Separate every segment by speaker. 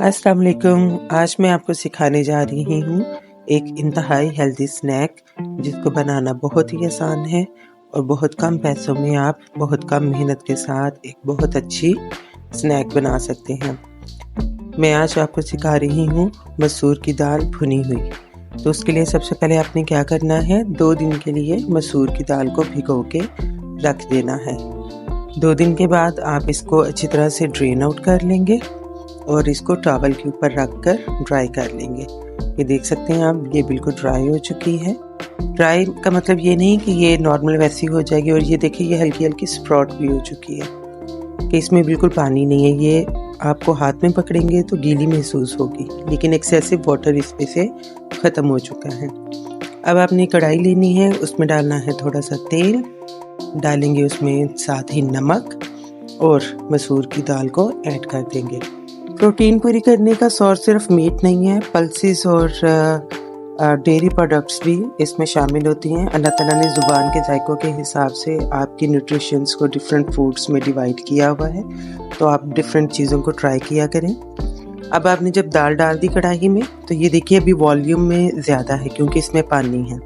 Speaker 1: अस्सलाम वालेकुम। आज मैं आपको सिखाने जा रही हूँ एक इंतहाई हेल्दी स्नैक जिसको बनाना बहुत ही आसान है और बहुत कम पैसों में आप बहुत कम मेहनत के साथ एक बहुत अच्छी स्नैक बना सकते हैं। मैं आज आपको सिखा रही हूँ मसूर की दाल भुनी हुई। तो उसके लिए सबसे पहले आपने क्या करना है, 2 दिन के लिए मसूर की दाल को भिगो के रख देना है। 2 दिन के बाद आप इसको अच्छी तरह से ड्रेन आउट कर लेंगे और इसको टॉवल के ऊपर रख कर ड्राई कर लेंगे। ये देख सकते हैं आप, ये बिल्कुल ड्राई हो चुकी है। ड्राई का मतलब ये नहीं कि ये नॉर्मल वैसी हो जाएगी, और ये देखिए ये हल्की हल्की स्प्राउट भी हो चुकी है कि इसमें बिल्कुल पानी नहीं है। ये आपको हाथ में पकड़ेंगे तो गीली महसूस होगी, लेकिन एक्सेसिव वाटर इसमें से ख़त्म हो चुका है। अब आपने कढ़ाई लेनी है, उसमें डालना है थोड़ा सा तेल, डालेंगे उसमें साथ ही नमक और मसूर की दाल को ऐड कर देंगे। प्रोटीन पूरी करने का सोर्स सिर्फ मीट नहीं है, पल्सेस और डेयरी प्रोडक्ट्स भी इसमें शामिल होती हैं। अल्लाह ताला ने ज़ुबान के जायकों के हिसाब से आपकी न्यूट्रिशंस को डिफरेंट फूड्स में डिवाइड किया हुआ है, तो आप डिफरेंट चीज़ों को ट्राई किया करें। अब आपने जब दाल डाल दी कढ़ाई में, तो ये देखिए अभी वॉल्यूम में ज़्यादा है क्योंकि इसमें पानी है।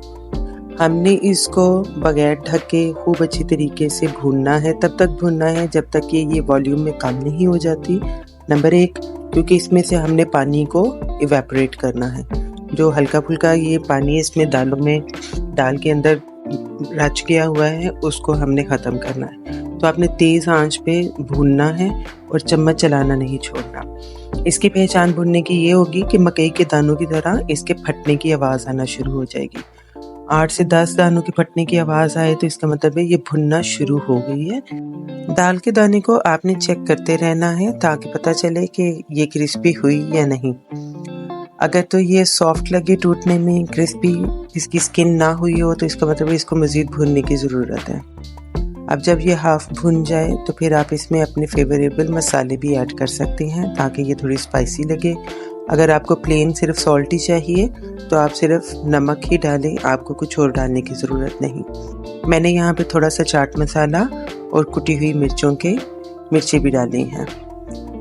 Speaker 1: हमने इसको बगैर ढक के खूब अच्छी तरीके से भूनना है। तब तक भूनना है जब तक कि ये वॉल्यूम में कम नहीं हो जाती। नंबर 1, क्योंकि इसमें से हमने पानी को इवेपोरेट करना है। जो हल्का फुल्का ये पानी इसमें दालों में दाल के अंदर रच गया हुआ है, उसको हमने ख़त्म करना है। तो आपने तेज़ आंच पे भूनना है और चम्मच चलाना नहीं छोड़ना। इसकी पहचान भुनने की ये होगी कि मकई के दानों की तरह इसके फटने की आवाज़ आना शुरू हो जाएगी। 8 से 10 दानों की फटने की आवाज़ आए तो इसका मतलब है ये भुनना शुरू हो गई है। दाल के दाने को आपने चेक करते रहना है ताकि पता चले कि ये क्रिस्पी हुई या नहीं। अगर तो ये सॉफ्ट लगे टूटने में, क्रिस्पी इसकी स्किन ना हुई हो, तो इसका मतलब है इसको मज़ीद भुनने की ज़रूरत है। अब जब ये हाफ भुन जाए तो फिर आप इसमें अपने फेवरेबल मसाले भी ऐड कर सकते हैं ताकि ये थोड़ी स्पाइसी लगे। अगर आपको प्लेन सिर्फ सॉल्टी चाहिए तो आप सिर्फ नमक ही डालें, आपको कुछ और डालने की ज़रूरत नहीं। मैंने यहाँ पे थोड़ा सा चाट मसाला और कुटी हुई मिर्ची भी डाली हैं।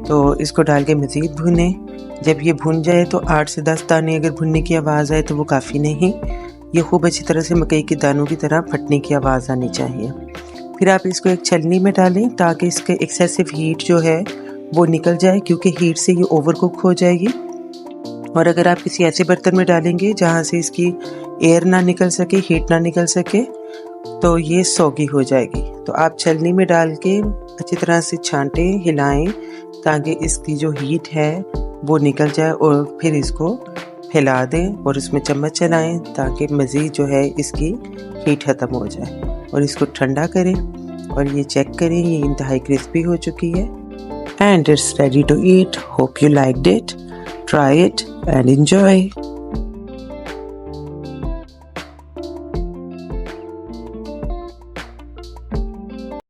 Speaker 1: तो इसको डाल के मज़ीद भुनें। जब ये भुन जाए तो 8 से 10 दाने अगर भुनने की आवाज़ आए तो वो काफ़ी नहीं, ये खूब अच्छी तरह से मकई के दानों की तरह फटने की आवाज़ आनी चाहिए। फिर आप इसको एक छलनी में डालें ताकि इसके एक्सेसिव हीट जो है वो निकल जाए, क्योंकि हीट से ये ओवर कुक हो जाएगी। और अगर आप किसी ऐसे बर्तन में डालेंगे जहाँ से इसकी एयर ना निकल सके, हीट ना निकल सके, तो ये सौगी हो जाएगी। तो आप छलनी में डाल के अच्छी तरह से छांटें, हिलाएं ताकि इसकी जो हीट है वो निकल जाए, और फिर इसको फैला दें और उसमें चम्मच चलाएं ताकि मज़ीद जो है इसकी हीट ख़त्म हो जाए। और इसको ठंडा करें और ये चेक करें, ये इंतहाई क्रिस्पी हो चुकी है and it's ready to eat. Hope you liked it, try it and enjoy.